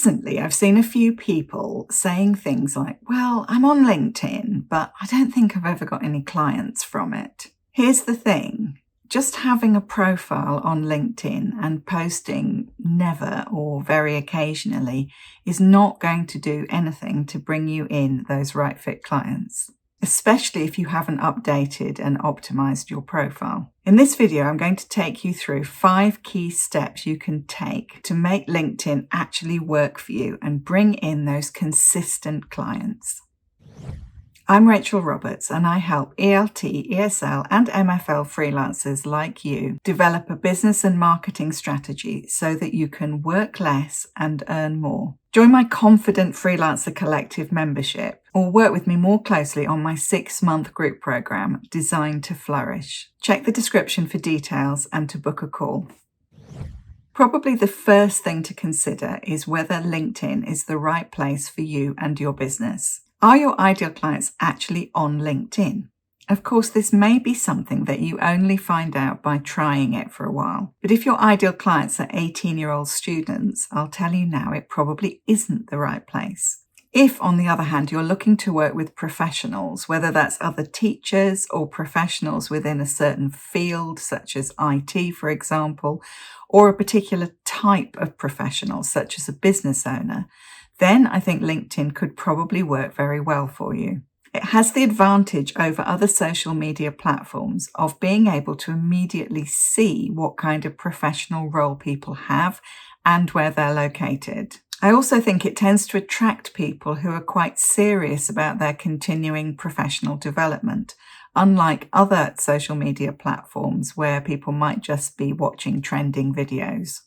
Recently, I've seen a few people saying things like, well, I'm on LinkedIn, but I don't think I've ever got any clients from it. Here's the thing. Just having a profile on LinkedIn and posting never or very occasionally is not going to do anything to bring you in those right fit clients, especially if you haven't updated and optimized your profile. In this video, I'm going to take you through 5 key steps you can take to make LinkedIn actually work for you and bring in those consistent clients. I'm Rachel Roberts, and I help ELT, ESL, and MFL freelancers like you develop a business and marketing strategy so that you can work less and earn more. Join my Confident Freelancer Collective membership or work with me more closely on my 6-month group program designed to flourish. Check the description for details and to book a call. Probably the first thing to consider is whether LinkedIn is the right place for you and your business. Are your ideal clients actually on LinkedIn? Of course, this may be something that you only find out by trying it for a while. But if your ideal clients are 18-year-old students, I'll tell you now, it probably isn't the right place. If, on the other hand, you're looking to work with professionals, whether that's other teachers or professionals within a certain field, such as IT, for example, or a particular type of professional, such as a business owner, then I think LinkedIn could probably work very well for you. It has the advantage over other social media platforms of being able to immediately see what kind of professional role people have and where they're located. I also think it tends to attract people who are quite serious about their continuing professional development, unlike other social media platforms where people might just be watching trending videos.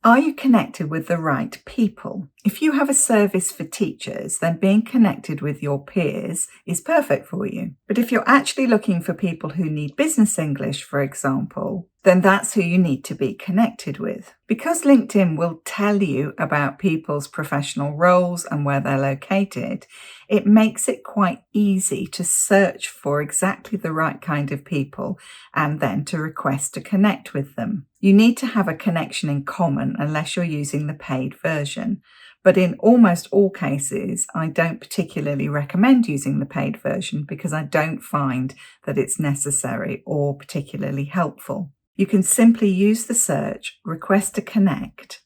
Are you connected with the right people? If you have a service for teachers, then being connected with your peers is perfect for you. But if you're actually looking for people who need business English, for example, then that's who you need to be connected with. Because LinkedIn will tell you about people's professional roles and where they're located, it makes it quite easy to search for exactly the right kind of people and then to request to connect with them. You need to have a connection in common unless you're using the paid version. But in almost all cases, I don't particularly recommend using the paid version because I don't find that it's necessary or particularly helpful. You can simply use the search, request to connect.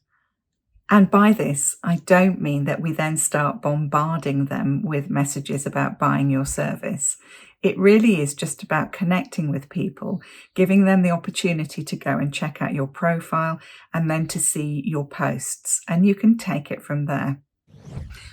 And by this, I don't mean that we then start bombarding them with messages about buying your service. It really is just about connecting with people, giving them the opportunity to go and check out your profile and then to see your posts, and you can take it from there.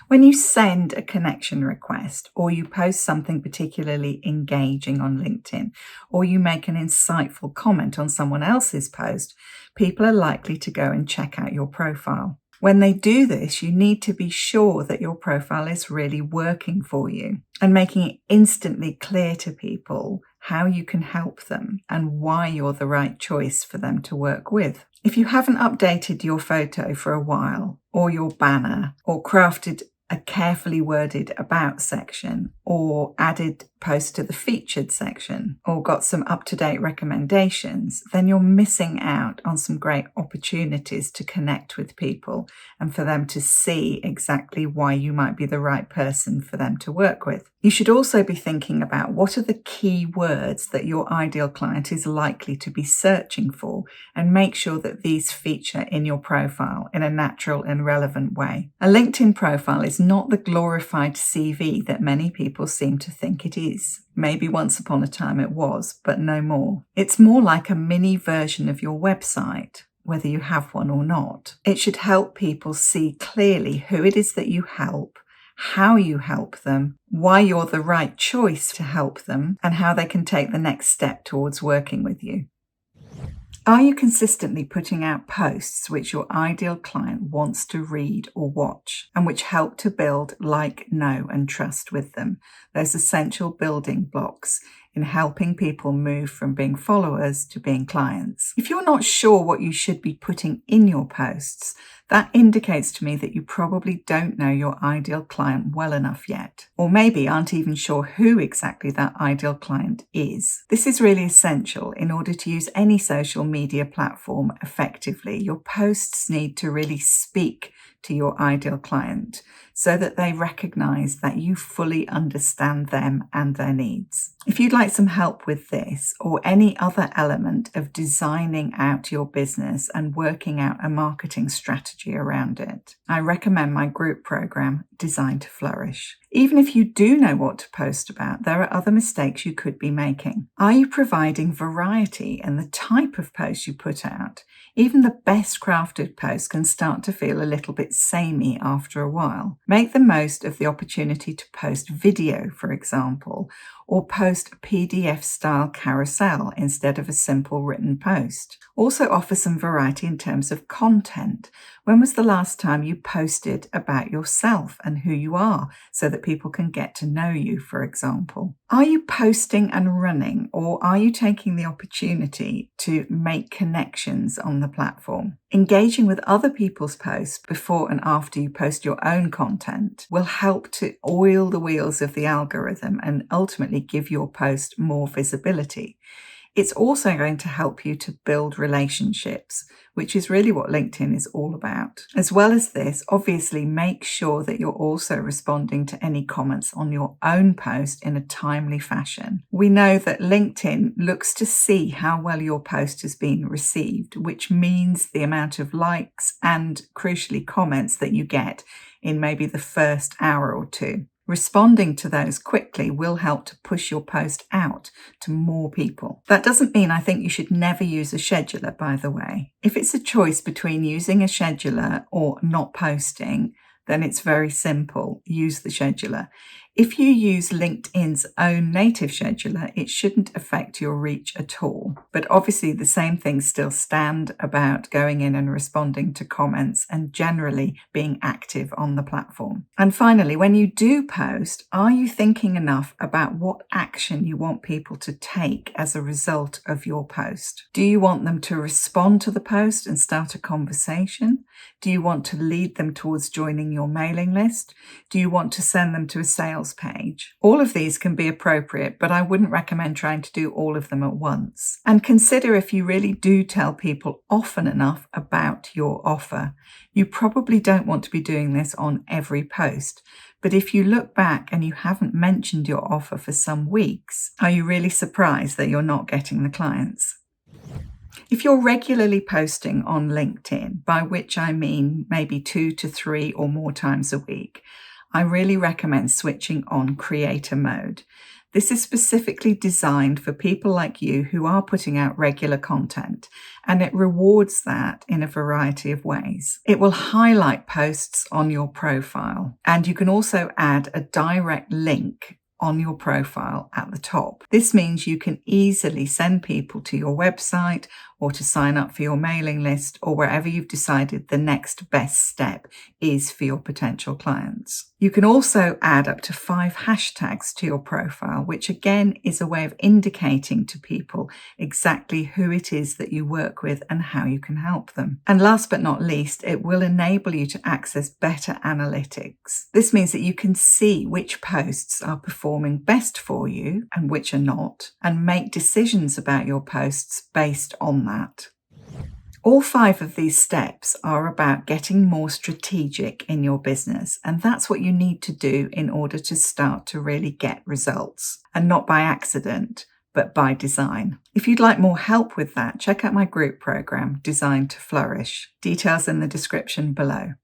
When you send a connection request or you post something particularly engaging on LinkedIn or you make an insightful comment on someone else's post, people are likely to go and check out your profile. When they do this, you need to be sure that your profile is really working for you and making it instantly clear to people how you can help them and why you're the right choice for them to work with. If you haven't updated your photo for a while, or your banner, or crafted a carefully worded about section, or added posts to the featured section, or got some up-to-date recommendations, then you're missing out on some great opportunities to connect with people and for them to see exactly why you might be the right person for them to work with. You should also be thinking about what are the key words that your ideal client is likely to be searching for, and make sure that these feature in your profile in a natural and relevant way. A LinkedIn profile is not the glorified CV that many people seem to think it is. Maybe once upon a time it was, but no more. It's more like a mini version of your website, whether you have one or not. It should help people see clearly who it is that you help, how you help them, why you're the right choice to help them, and how they can take the next step towards working with you. Are you consistently putting out posts which your ideal client wants to read or watch and which help to build like, know, and trust with them? Those essential building blocks in helping people move from being followers to being clients. If you're not sure what you should be putting in your posts, that indicates to me that you probably don't know your ideal client well enough yet, or maybe aren't even sure who exactly that ideal client is. This is really essential in order to use any social media platform effectively. Your posts need to really speak to your ideal client so that they recognize that you fully understand them and their needs. If you'd like some help with this or any other element of designing out your business and working out a marketing strategy around it, I recommend my group program, Designed to Flourish. Even if you do know what to post about, there are other mistakes you could be making. Are you providing variety in the type of post you put out? Even the best crafted posts can start to feel a little bit samey after a while. Make the most of the opportunity to post video, for example, or post a PDF-style carousel instead of a simple written post. Also offer some variety in terms of content. When was the last time you posted about yourself and who you are so that people can get to know you, for example? Are you posting and running, or are you taking the opportunity to make connections on the platform? Engaging with other people's posts before and after you post your own content will help to oil the wheels of the algorithm and ultimately give your post more visibility. It's also going to help you to build relationships, which is really what LinkedIn is all about. As well as this, obviously make sure that you're also responding to any comments on your own post in a timely fashion. We know that LinkedIn looks to see how well your post has been received, which means the amount of likes and, crucially, comments that you get in maybe the first hour or two. Responding to those quickly will help to push your post out to more people. That doesn't mean I think you should never use a scheduler, by the way. If it's a choice between using a scheduler or not posting, then it's very simple. Use the scheduler. If you use LinkedIn's own native scheduler, it shouldn't affect your reach at all. But obviously the same things still stand about going in and responding to comments and generally being active on the platform. And finally, when you do post, are you thinking enough about what action you want people to take as a result of your post? Do you want them to respond to the post and start a conversation? Do you want to lead them towards joining your mailing list? Do you want to send them to a sales page? All of these can be appropriate, but I wouldn't recommend trying to do all of them at once. And consider if you really do tell people often enough about your offer. You probably don't want to be doing this on every post, but if you look back and you haven't mentioned your offer for some weeks, are you really surprised that you're not getting the clients? If you're regularly posting on LinkedIn, by which I mean maybe 2 to 3 or more times a week, I really recommend switching on creator mode. This is specifically designed for people like you who are putting out regular content, and it rewards that in a variety of ways. It will highlight posts on your profile, and you can also add a direct link on your profile at the top. This means you can easily send people to your website or to sign up for your mailing list or wherever you've decided the next best step is for your potential clients. You can also add up to 5 hashtags to your profile, which again is a way of indicating to people exactly who it is that you work with and how you can help them. And last but not least, it will enable you to access better analytics. This means that you can see which posts are performing best for you and which are not, and make decisions about your posts based on that. All 5 of these steps are about getting more strategic in your business, and that's what you need to do in order to start to really get results, and not by accident, but by design. If you'd like more help with that, check out my group program, Designed to Flourish. Details in the description below.